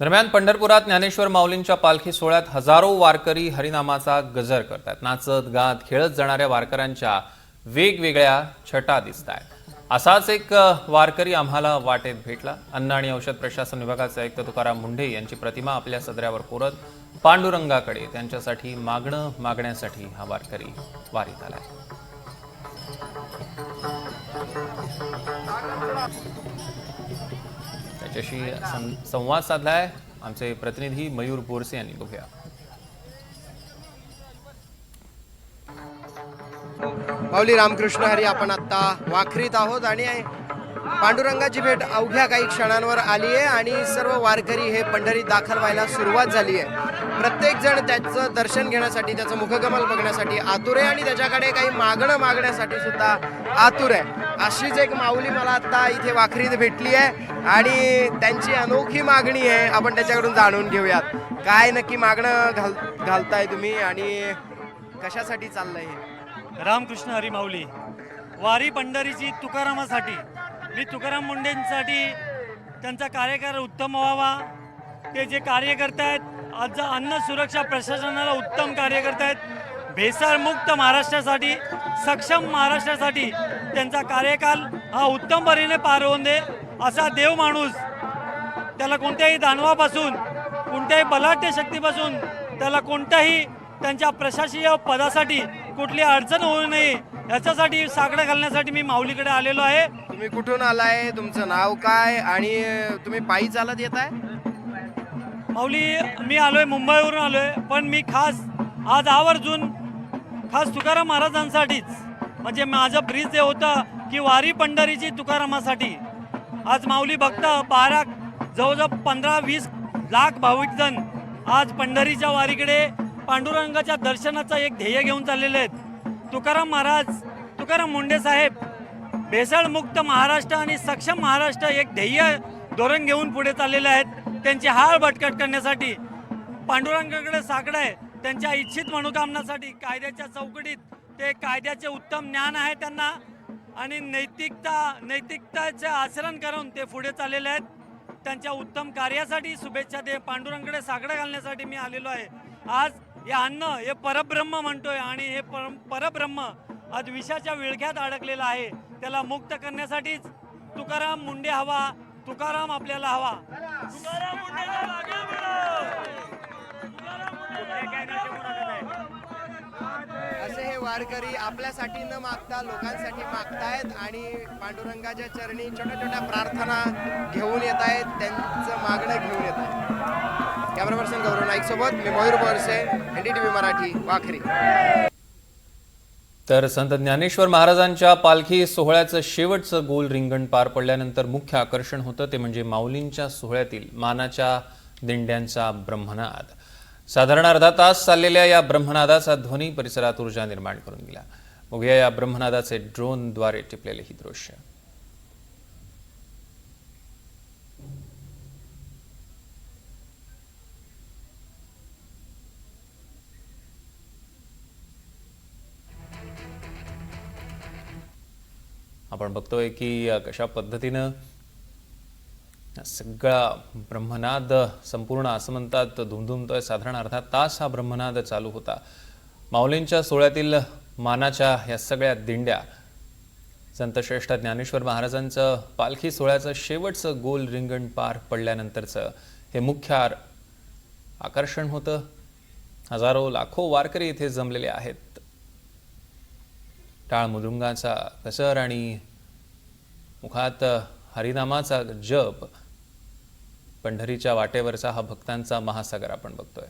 दरम्यान पंढरपुरात ज्ञानेश्वर माऊलींच्या पालखी सोहळ्यात हजारो वारकरी हरिनामाचा गजर करतात। नाचत गात खेळत जाणाऱ्या वारकऱ्यांच्या वेगवेगळ्या छटा दिसतात। असाच एक वारकरी आम्हाला वाटेत भेटला। अन्न आणि औषध प्रशासन विभागाचे आयुक्त तुकाराम मुंढे यांची प्रतिमा आपल्या सदऱ्यावर कोरत पांडुरंगाकडे त्यांच्यासाठी मागणं मागण्यासाठी हा वारकरी वारीत आलाय। त्याच्याशी संवाद साधलाय आमचे प्रतिनिधी मयूर बोरसे यांनी। बघूया। माऊली रामकृष्ण हरी, आपण आता वाखरीत आहोत आणि पांडुरंगाची भेट अवघ्या काही क्षणांवर आली आहे आणि सर्व वारकरी हे पंढरीत दाखल व्हायला सुरुवात झाली आहे। प्रत्येक जण त्याचं दर्शन घेण्यासाठी, त्याचं मुखकमल बघण्यासाठी आतुर आहे आणि त्याच्याकडे काही मागणं मागण्यासाठी सुद्धा आतुर आहे। अशीच एक माऊली मला आता इथे वाखरीत भेटली आहे आणि त्यांची अनोखी मागणी आहे, आपण त्याच्याकडून जाणून घेऊयात। काय नक्की मागणं घालताय तुम्ही आणि कशासाठी चाललंय हे? रामकृष्ण हरी माऊली, वारी पंढरीची तुकारामासाठी, मी तुकाराम मुंढेंसाठी त्यांचा कार्यकाळ उत्तम व्हावा, ते जे कार्य करतायत, आज अन्न सुरक्षा प्रशासनाला उत्तम कार्य करतायत, भेसळमुक्त महाराष्ट्रासाठी, सक्षम महाराष्ट्रासाठी त्यांचा कार्यकाल हा उत्तम परीने पार होऊन दे, असा देव माणूस, त्याला कोणत्याही दानवापासून, कोणत्याही बलाढ्य शक्तीपासून, त्याला कोणत्याही त्यांच्या प्रशासकीय पदासाठी कुठली अडचण होऊ नये याच्यासाठी साकडं घालण्यासाठी मी माऊलीकडे आलेलो आहे। तुम्ही कुठून आलाय, तुमचं नाव काय आणि तुम्ही पायी चालत येत आहे? माऊली, मी आलोय मुंबईवरून आलोय, पण मी खास आज आवर्जून खास तुकाराम महाराजांसाठीच, म्हणजे माझं ब्रीज जे होतं की वारी पंढरीची तुकारामासाठी, आज माऊली भक्त जवळजवळ 15-20 लाख भाविकजण आज पंढरीच्या वारीकडे पांडुरंगाच्या दर्शनाचा एक ध्येय घेऊन चाललेले आहेत। तुकाराम महाराज, तुकाराम मुंढे साहेब भेसळमुक्त महाराष्ट्र आणि सक्षम महाराष्ट्र एक ध्येय धोरण घेऊन पुढे चाललेले आहेत। त्यांची हाळ बटकट करण्यासाठी पांडुरंगाकडे साकडं आहे, त्यांच्या इच्छित मनोकामनासाठी कायद्याच्या चौकटीत, ते कायद्याचे उत्तम ज्ञान आहे त्यांना आणि नैतिकताचे आचरण करून ते पुढे चाललेले आहेत। त्यांच्या उत्तम कार्यासाठी शुभेच्छा दे, पांडुरंगाकडे साकडं घालण्यासाठी मी आलेलो आहे। आज हे अन्न हे परब्रह्म म्हणतोय आणि हे परब्रह्म आज विषाच्या विळख्यात अडकलेला आहे, त्याला मुक्त करण्यासाठीच तुकाराम मुंढे हवा, तुकाराम आपल्याला हवा। तुकाराम मुंढेला मागे वळव, तुकाराम असे हे वारकरी आपल्यासाठी न मागता लोकांसाठी मागतायत आणि पांडुरंगाच्या चरणी छोट्या छोट्या प्रार्थना घेऊन येत आहेत, त्यांचं मागणं घेऊन येत आहेत। कॅमेरा पर्सन गौरव नाईक सोबत मी मयूर बोरसे, NDTV मराठी, वाखरी। तर संत ज्ञानेश्वर महाराजांच्या पालखी सोहळ्याचं शेवटचं गोल रिंगण पार पडल्यानंतर मुख्य आकर्षण होतं ते म्हणजे माऊलींच्या सोहळ्यातील मानाच्या दिंड्यांचा ब्रह्मनाद। साधारण अर्धा तास चाललेल्या या ब्रह्मनादाचा ध्वनी परिसरात ऊर्जा निर्माण करून दिला। बघूया या ब्रह्मनादाचे ड्रोनद्वारे टिपलेले ही दृश्य। आपण बघतोय की कशा पद्धतीनं सगळा ब्रह्मनाद संपूर्ण आसमंतात धुमधुमतोय। साधारण अर्धा तास हा ब्रह्मनाद चालू होता। माऊलींच्या सोहळ्यातील मानाच्या या सगळ्या दिंड्या संतश्रेष्ठ ज्ञानेश्वर महाराजांचं पालखी सोहळ्याचं शेवटचं गोल रिंगण पार पडल्यानंतरचं हे मुख्य आकर्षण होतं। हजारो लाखो वारकरी इथे जमलेले आहेत। टाळ मृदुंगाचा गजर आणि मुखात हरिनामाचा जप, पंढरीच्या वाटेवरचा हा भक्तांचा महासागर आपण बघतोय।